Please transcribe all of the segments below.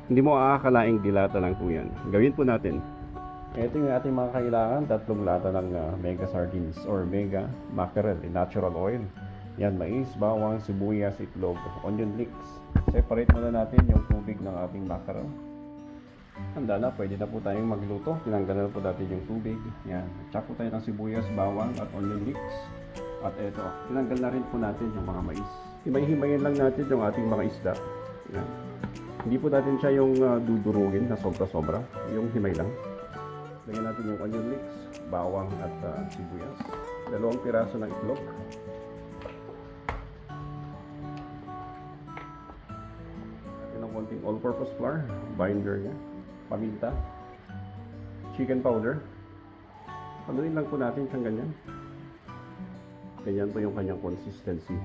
Hindi mo aakalaing dilata lang po yan. Gawin po natin. Ito yung ating mga kailangan. 3 lata ng mega sardines or mega mackerel in natural oil. Yan, mais, bawang, sibuyas, itlog, onion leeks. Separate muna natin yung tubig ng ating mackerel. Handa na, pwede na po tayong magluto. Tinanggalan na po natin yung tubig. Yan, chop po tayo ng sibuyas, bawang at onion leeks. At eto, tinanggal na rin po natin yung mga mais. Himay-himayin lang natin yung ating mga isda. Yan. Hindi po natin siya yung dudurugin na sobra-sobra. Yung himay lang. Lagyan natin yung onion leeks, bawang at sibuyas. 2 piraso ng itlog. Lagyan ng konting all-purpose flour, binder niya. Paminta, chicken powder. Panuin lang po natin siyang ganyan. Ganyan po yung kanyang consistency.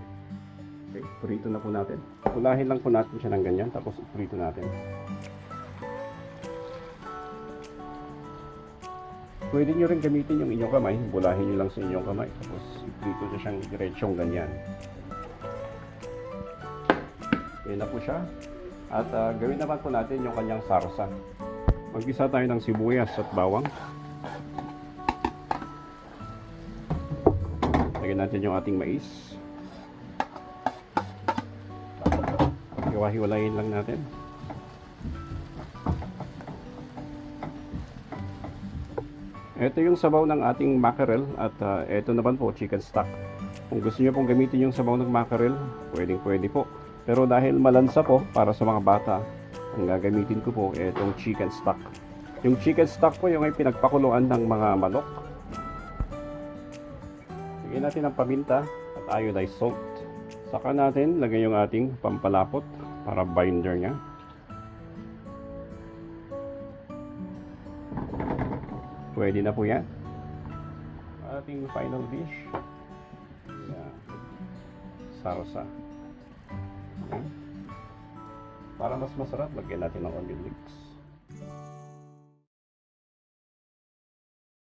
Okay, prito na po natin. Ulahin lang po natin siya ng ganyan, tapos prito natin. Pwede nyo rin gamitin yung inyong kamay. Bulahin nyo lang sa inyong kamay, tapos prito na siyang diretsong ganyan. Yan na po siya. At gawin naman po natin yung kanyang sarsa. Mag-isa tayo ng sibuyas at bawang. Lagyan natin yung ating mais. Hiwa-hiwalayin lang natin. Ito yung sabaw ng ating mackerel at ito naman po chicken stock. Kung gusto niyo pong gamitin yung sabaw ng mackerel, pwede po. Pero dahil malansa po para sa mga bata, ang gagamitin ko po itong chicken stock. Yung chicken stock po yung ay pinagpakuluan ng mga manok. Lagyan natin ang paminta at iodized salt. Saka natin lagay yung ating pampalapot para binder niya. Pwede na po yan. Ating final dish. Yan. Sarsa. Yan. Para mas masarap, lagyan natin ng onion leeks.